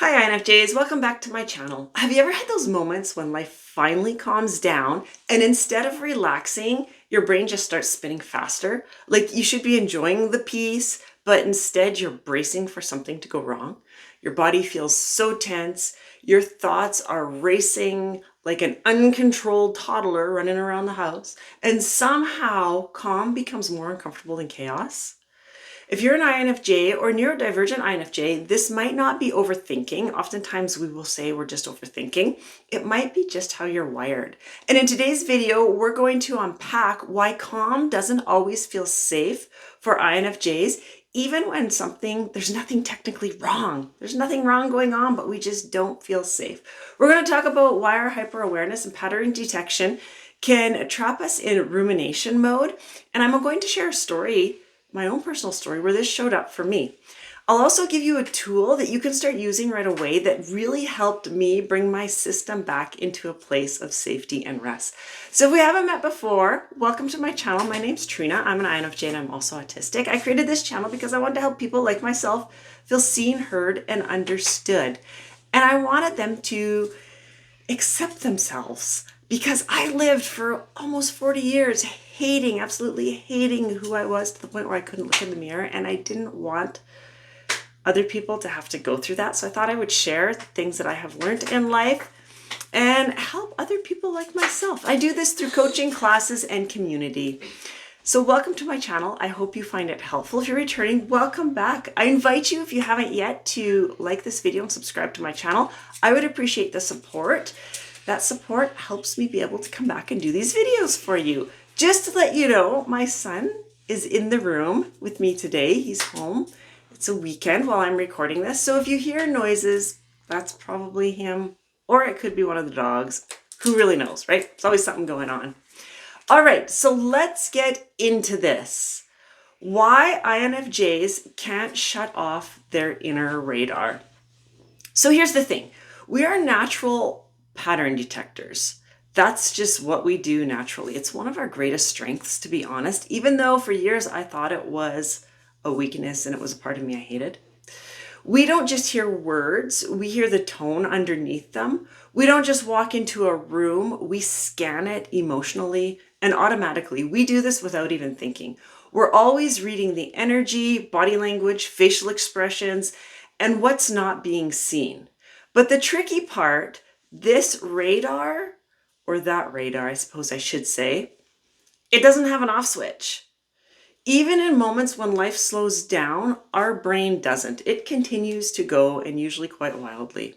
Hi INFJs, welcome back to my channel. Have you ever had those moments when life finally calms down and instead of relaxing, your brain just starts spinning faster? Like you should be enjoying the peace, but instead you're bracing for something to go wrong. Your body feels so tense, your thoughts are racing like an uncontrolled toddler running around the house, and somehow calm becomes more uncomfortable than chaos. If you're an INFJ or neurodivergent INFJ, this might not be overthinking. Oftentimes we will say we're just overthinking. It might be just how you're wired. And in today's video, we're going to unpack why calm doesn't always feel safe for INFJs, even when there's nothing technically wrong. There's nothing wrong going on, but we just don't feel safe. We're going to talk about why our hyper-awareness and pattern detection can trap us in rumination mode. And I'm going to share a story, my own personal story, where this showed up for me. I'll also give you a tool that you can start using right away that really helped me bring my system back into a place of safety and rest. So if we haven't met before, welcome to my channel. My name's Trina. I'm an INFJ and I'm also autistic. I created this channel because I wanted to help people like myself feel seen, heard, and understood. And I wanted them to accept themselves, because I lived for almost 40 years absolutely hating who I was, to the point where I couldn't look in the mirror, and I didn't want other people to have to go through that. So I thought I would share the things that I have learned in life and help other people like myself. I do this through coaching, classes, and community. So welcome to my channel. I hope you find it helpful. If you're returning, welcome back. I invite you, if you haven't yet, to like this video and subscribe to my channel. I would appreciate the support. That support helps me be able to come back and do these videos for you. Just to let you know, my son is in the room with me today. He's home. It's a weekend while I'm recording this. So if you hear noises, that's probably him, or it could be one of the dogs. Who really knows, right? There's always something going on. All right, so let's get into this. Why INFJs can't shut off their inner radar. So here's the thing. We are natural pattern detectors. That's just what we do naturally. It's one of our greatest strengths, to be honest, even though for years I thought it was a weakness and it was a part of me I hated. We don't just hear words, we hear the tone underneath them. We don't just walk into a room, we scan it emotionally and automatically. We do this without even thinking. We're always reading the energy, body language, facial expressions, and what's not being seen. But the tricky part, this radar, or that radar, I suppose I should say, it doesn't have an off switch. Even in moments when life slows down, our brain doesn't. It continues to go, and usually quite wildly.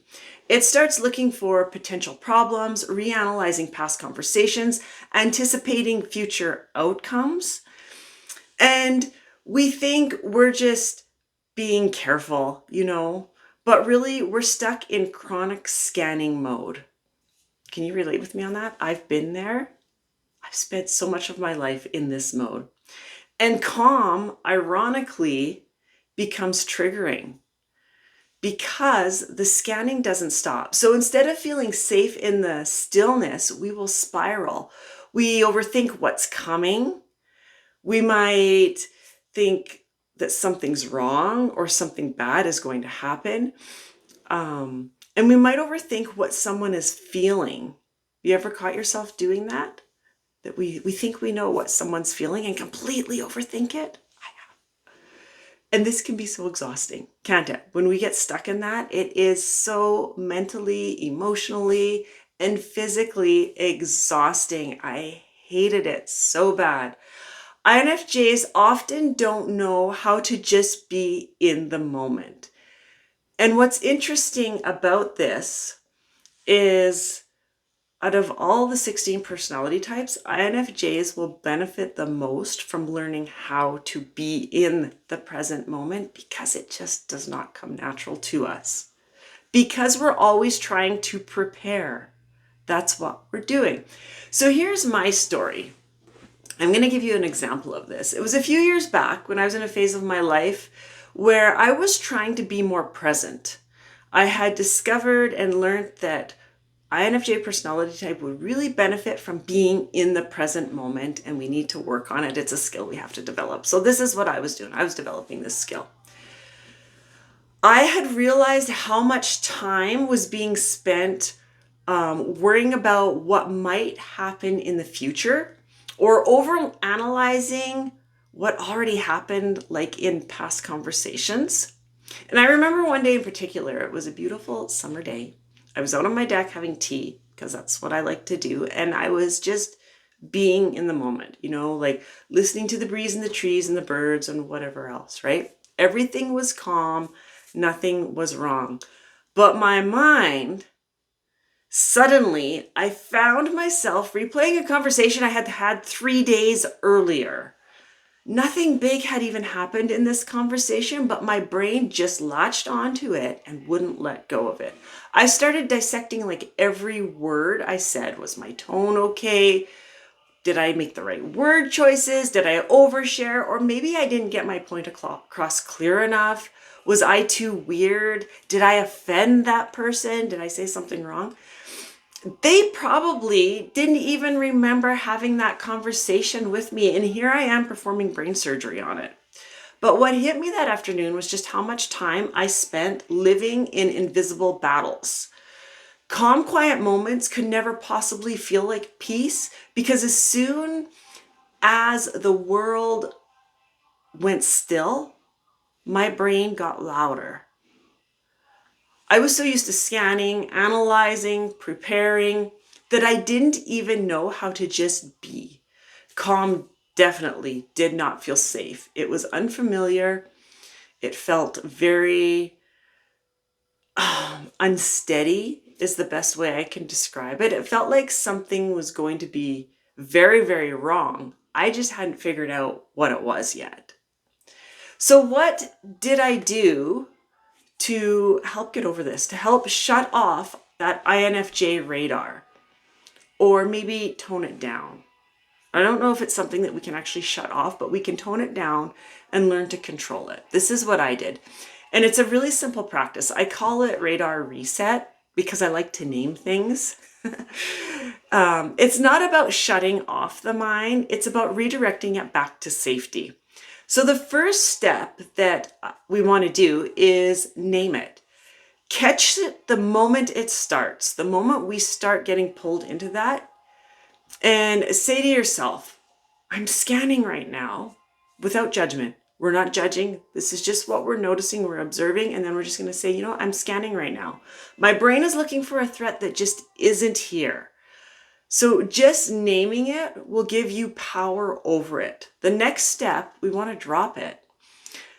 It starts looking for potential problems, reanalyzing past conversations, anticipating future outcomes. And we think we're just being careful, but really we're stuck in chronic scanning mode. Can you relate with me on that? I've been there. I've spent so much of my life in this mode. And calm, ironically, becomes triggering because the scanning doesn't stop. So instead of feeling safe in the stillness, we will spiral. We overthink what's coming. We might think that something's wrong or something bad is going to happen. And we might overthink what someone is feeling. You ever caught yourself doing that? That we think we know what someone's feeling and completely overthink it? I have. And this can be so exhausting, can't it? When we get stuck in that, it is so mentally, emotionally, and physically exhausting. I hated it so bad. INFJs often don't know how to just be in the moment. And what's interesting about this is, out of all the 16 personality types, INFJs will benefit the most from learning how to be in the present moment, because it just does not come natural to us. Because we're always trying to prepare. That's what we're doing. So here's my story. I'm going to give you an example of this. It was a few years back when I was in a phase of my life where I was trying to be more present. I had discovered and learned that INFJ personality type would really benefit from being in the present moment, and we need to work on it. It's a skill we have to develop. So this is what I was doing. I was developing this skill. I had realized how much time was being spent worrying about what might happen in the future or over analyzing what already happened, like in past conversations. And I remember one day in particular, it was a beautiful summer day. I was out on my deck having tea because that's what I like to do. And I was just being in the moment, like listening to the breeze and the trees and the birds and whatever else, right? Everything was calm, nothing was wrong. But my mind, suddenly, I found myself replaying a conversation I had had 3 days earlier. Nothing big had even happened in this conversation, but my brain just latched onto it and wouldn't let go of it. I started dissecting like every word I said. Was my tone okay? Did I make the right word choices? Did I overshare? Or maybe I didn't get my point across clear enough. Was I too weird? Did I offend that person? Did I say something wrong? They probably didn't even remember having that conversation with me. And here I am performing brain surgery on it. But what hit me that afternoon was just how much time I spent living in invisible battles. Calm, quiet moments could never possibly feel like peace because as soon as the world went still, my brain got louder. I was so used to scanning, analyzing, preparing that I didn't even know how to just be. Calm definitely did not feel safe. It was unfamiliar. It felt very unsteady is the best way I can describe it. It felt like something was going to be very, very wrong. I just hadn't figured out what it was yet. So what did I do to help get over this, to help shut off that INFJ radar, or maybe tone it down? I don't know if it's something that we can actually shut off, but we can tone it down and learn to control it. This is what I did. And it's a really simple practice. I call it radar reset because I like to name things. It's not about shutting off the mind. It's about redirecting it back to safety. So the first step that we want to do is name it. Catch it the moment it starts, the moment we start getting pulled into that, and say to yourself, I'm scanning right now without judgment. We're not judging. This is just what we're noticing, we're observing, and then we're just going to say, I'm scanning right now. My brain is looking for a threat that just isn't here. So just naming it will give you power over it. The next step, we want to drop it.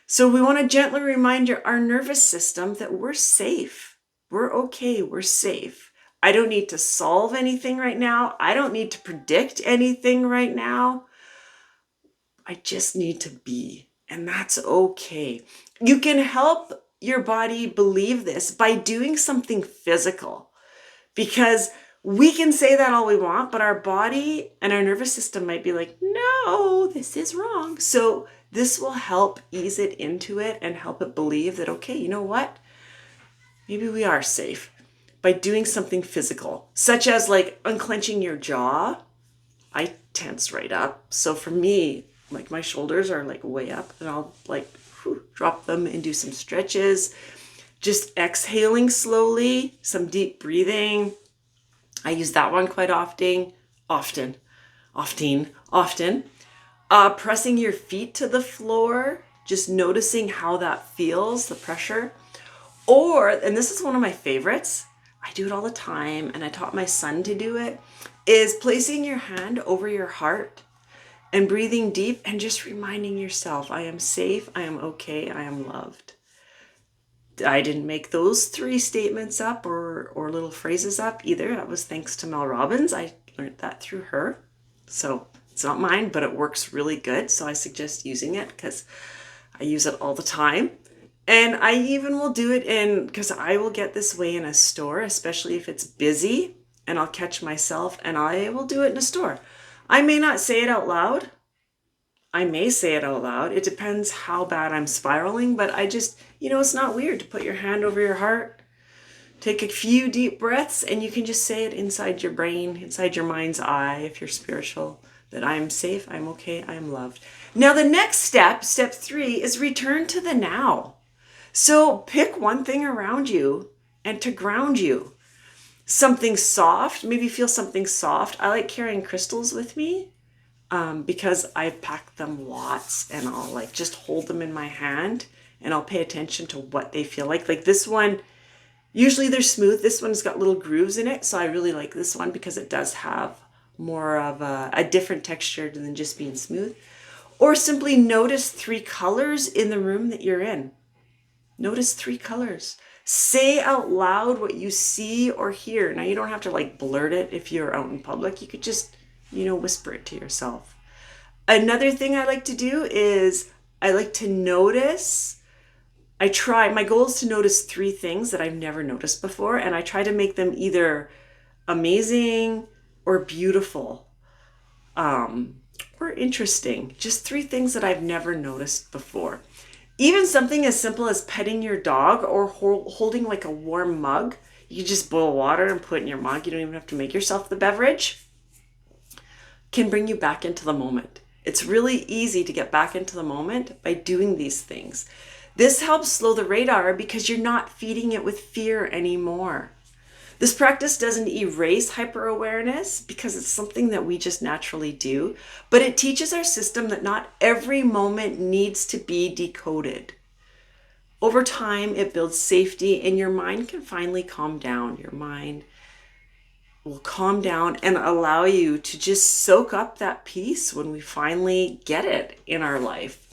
So we want to gently remind our nervous system that we're safe. We're okay. We're safe. I don't need to solve anything right now. I don't need to predict anything right now. I just need to be, and that's okay. You can help your body believe this by doing something physical, because we can say that all we want, but our body and our nervous system might be like, no, this is wrong. So this will help ease it into it and help it believe that, okay, you know what? Maybe we are safe by doing something physical, such as like unclenching your jaw. I tense right up. So for me, like my shoulders are like way up, and I'll like drop them and do some stretches. Just exhaling slowly, some deep breathing. I use that one quite often. Pressing your feet to the floor, just noticing how that feels, the pressure. Or, and this is one of my favorites, I do it all the time, and I taught my son to do it, is placing your hand over your heart and breathing deep and just reminding yourself, I am safe, I am okay, I am loved. I didn't make those 3 statements up or little phrases up either. That was thanks to Mel Robbins. I learned that through her. So it's not mine, but it works really good. So I suggest using it because I use it all the time. And I even will do it because I will get this way in a store, especially if it's busy, and I'll catch myself and I will do it in a store. I may not say it out loud. I may say it out loud. It depends how bad I'm spiraling, but I just, it's not weird to put your hand over your heart, take a few deep breaths, and you can just say it inside your brain, inside your mind's eye, if you're spiritual, that I am safe, I'm okay, I am loved. Now the next step 3, is return to the now. So pick one thing around you and to ground you. Something soft, maybe feel something soft. I like carrying crystals with me because I've packed them lots, and I'll like just hold them in my hand and I'll pay attention to what they feel like. Like this one, usually they're smooth. This one's got little grooves in it. So I really like this one because it does have more of a different texture than just being smooth. Or simply notice 3 colors in the room that you're in. Notice 3 colors. Say out loud what you see or hear. Now, you don't have to like blurt it if you're out in public. You could just, whisper it to yourself. Another thing I like to do is I like to notice. My goal is to notice 3 things that I've never noticed before, and I try to make them either amazing or beautiful, or interesting. Just 3 things that I've never noticed before. Even something as simple as petting your dog or holding like a warm mug. You just boil water and put it in your mug. You don't even have to make yourself the beverage. Can bring you back into the moment. It's really easy to get back into the moment by doing these things. This helps slow the radar because you're not feeding it with fear anymore. This practice doesn't erase hyper-awareness because it's something that we just naturally do, but it teaches our system that not every moment needs to be decoded. Over time, it builds safety and your mind can finally calm down. Your mind will calm down and allow you to just soak up that peace when we finally get it in our life.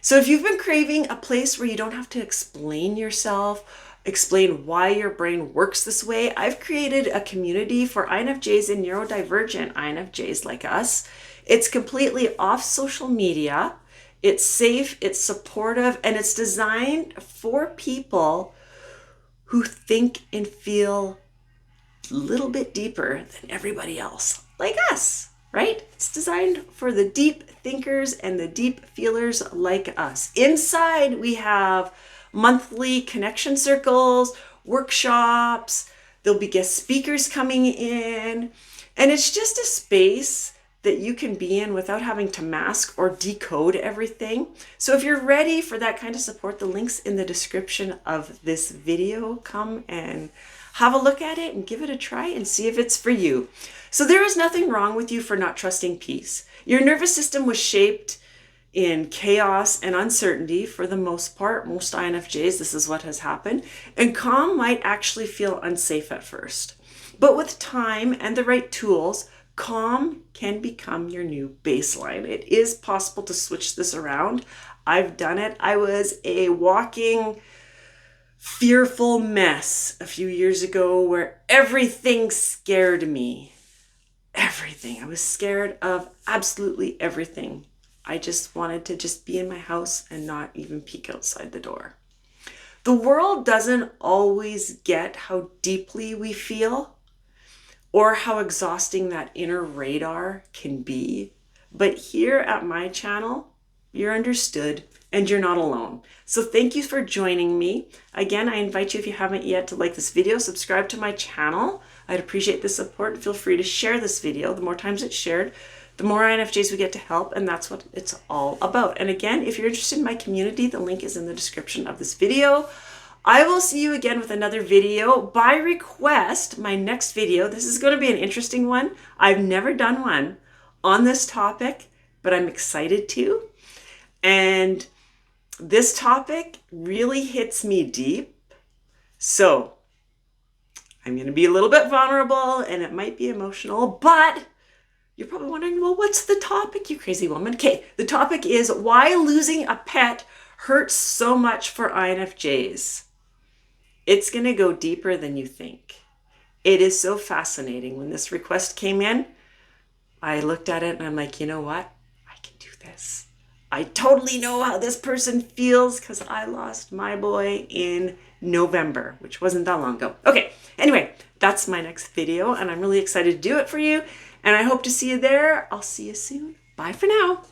So if you've been craving a place where you don't have to explain yourself, explain why your brain works this way, I've created a community for INFJs and neurodivergent INFJs like us. It's completely off social media. It's safe, it's supportive, and it's designed for people who think and feel a little bit deeper than everybody else, like us, right? It's designed for the deep thinkers and the deep feelers like us. Inside, we have monthly connection circles, workshops, there'll be guest speakers coming in, and it's just a space that you can be in without having to mask or decode everything. So if you're ready for that kind of support, the link's in the description of this video. Come and have a look at it and give it a try and see if it's for you. So there is nothing wrong with you for not trusting peace. Your nervous system was shaped in chaos and uncertainty for the most part. Most INFJs, this is what has happened. And calm might actually feel unsafe at first. But with time and the right tools, calm can become your new baseline. It is possible to switch this around. I've done it. I was a walking fearful mess a few years ago where everything scared me. Everything. I was scared of absolutely everything. I just wanted to just be in my house and not even peek outside the door. The world doesn't always get how deeply we feel or how exhausting that inner radar can be. But here at my channel, you're understood and you're not alone. So thank you for joining me. Again, I invite you, if you haven't yet, to like this video, subscribe to my channel. I'd appreciate the support. Feel free to share this video. The more times it's shared, the more INFJs we get to help, and that's what it's all about. And again, if you're interested in my community, the link is in the description of this video. I will see you again with another video by request. My next video, this is going to be an interesting one. I've never done one on this topic, but I'm excited to. And this topic really hits me deep. So I'm going to be a little bit vulnerable and it might be emotional, but you're probably wondering, well, what's the topic, you crazy woman? Okay, the topic is why losing a pet hurts so much for INFJs. It's going to go deeper than you think. It is so fascinating. When this request came in, I looked at it and I'm like, you know what? I can do this. I totally know how this person feels because I lost my boy in November, which wasn't that long ago. Okay, anyway, that's my next video and I'm really excited to do it for you. And I hope to see you there. I'll see you soon. Bye for now.